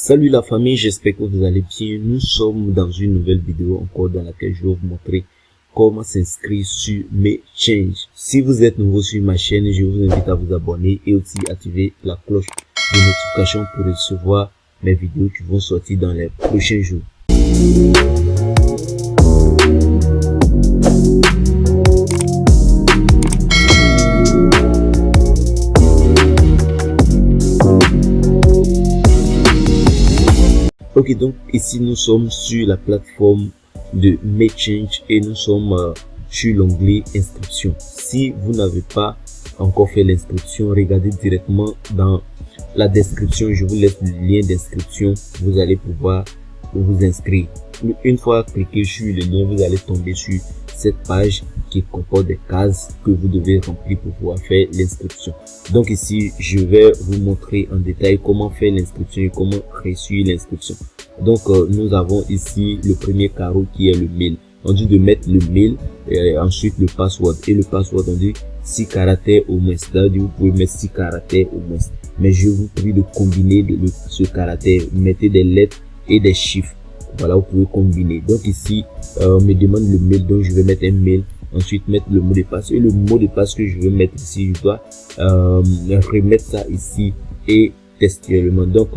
Salut la famille, j'espère que vous allez bien. Nous sommes dans une nouvelle vidéo encore dans laquelle je vais vous montrer comment s'inscrire sur MakeChange. Si vous êtes nouveau sur ma chaîne, je vous invite à vous abonner et aussi activer la cloche de notification pour recevoir mes vidéos qui vont sortir dans les prochains jours. Ok, donc ici nous sommes sur la plateforme de MakeChange et nous sommes sur l'onglet inscription. Si vous n'avez pas encore fait l'inscription, regardez directement dans la description, je vous laisse le lien d'inscription, vous allez pouvoir vous inscrire. Une fois cliqué sur le lien, vous allez tomber sur cette page qui comporte des cases que vous devez remplir pour pouvoir faire l'inscription. Donc ici, je vais vous montrer en détail comment faire l'inscription et comment réussir l'inscription. Donc nous avons ici le premier carreau qui est le mail. On dit de mettre le mail et ensuite le password. Et le password, on dit 6 caractères au moins. C'est-à-dire vous pouvez mettre 6 caractères au moins. Mais je vous prie de combiner ce caractère. Mettez des lettres et des chiffres. Voilà, vous pouvez combiner. Donc ici, on me demande le mail. Donc je vais mettre un mail. Ensuite mettre le mot de passe. Et le mot de passe que je vais mettre ici, je dois remettre ça ici et textuellement. Donc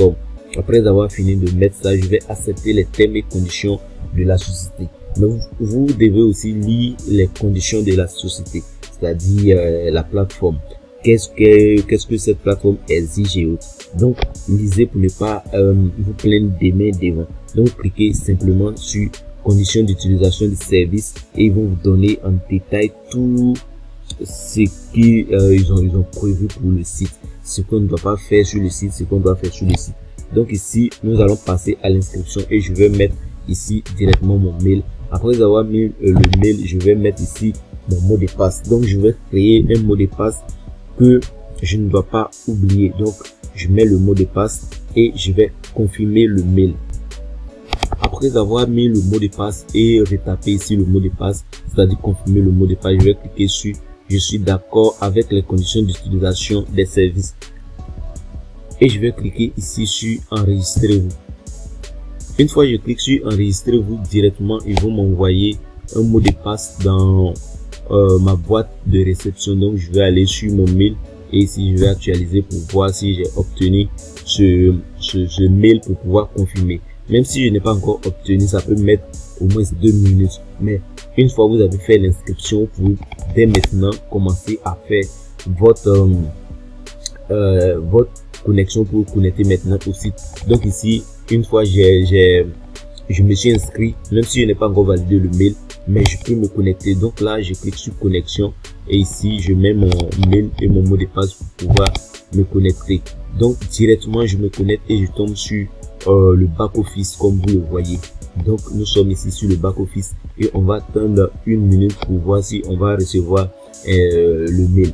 après avoir fini de mettre ça, je vais accepter les termes et conditions de la société. Mais vous devez aussi lire les conditions de la société, c'est-à-dire la plateforme. Qu'est-ce que cette plateforme exige et autres. Donc, lisez pour ne pas vous plaindre des mains devant. Donc, cliquez simplement sur conditions d'utilisation du service et ils vont vous donner en détail tout ce qu'ils ont prévu pour le site. Ce qu'on ne doit pas faire sur le site, ce qu'on doit faire sur le site. Donc ici, nous allons passer à l'inscription et je vais mettre ici directement mon mail. Après avoir mis le mail, je vais mettre ici mon mot de passe. Donc je vais créer un mot de passe que je ne dois pas oublier. Donc je mets le mot de passe et je vais confirmer le mail. Après avoir mis le mot de passe et retaper ici le mot de passe, c'est-à-dire confirmer le mot de passe, je vais cliquer sur je suis d'accord avec les conditions d'utilisation des services. Et je vais cliquer ici sur enregistrer-vous. Une fois je clique sur enregistrer-vous, directement ils vont m'envoyer un mot de passe dans ma boîte de réception. Donc je vais aller sur mon mail et ici je vais actualiser pour voir si j'ai obtenu ce mail pour pouvoir confirmer. Même si je n'ai pas encore obtenu, ça peut mettre au moins 2 minutes. Mais une fois vous avez fait l'inscription, vous pouvez dès maintenant commencer à faire votre connexion pour vous connecter maintenant au site. Donc ici, une fois je me suis inscrit, même si je n'ai pas encore validé le mail, mais je peux me connecter. Donc là, je clique sur connexion et ici, je mets mon mail et mon mot de passe pour pouvoir me connecter. Donc directement, je me connecte et je tombe sur le back office comme vous le voyez. Donc nous sommes ici sur le back office et on va attendre 1 minute pour voir si on va recevoir le mail.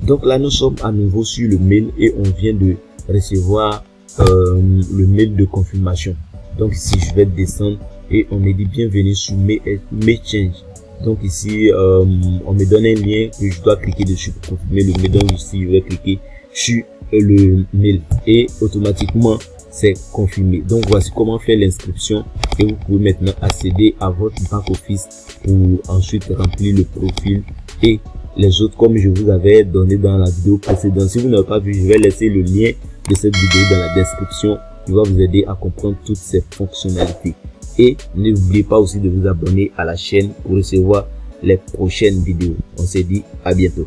Donc là nous sommes à nouveau sur le mail et on vient de recevoir le mail de confirmation. Donc ici je vais descendre et on me dit bienvenue sur MakeChange. Donc ici on me donne un lien que je dois cliquer dessus pour confirmer le mail. Donc ici je vais cliquer sur le mail et automatiquement c'est confirmé. Donc voici comment faire l'inscription et vous pouvez maintenant accéder à votre back office pour ensuite remplir le profil et les autres comme je vous avais donné dans la vidéo précédente. Si vous n'avez pas vu, je vais laisser le lien de cette vidéo dans la description qui va vous aider à comprendre toutes ces fonctionnalités. Et n'oubliez pas aussi de vous abonner à la chaîne pour recevoir les prochaines vidéos. On se dit à bientôt.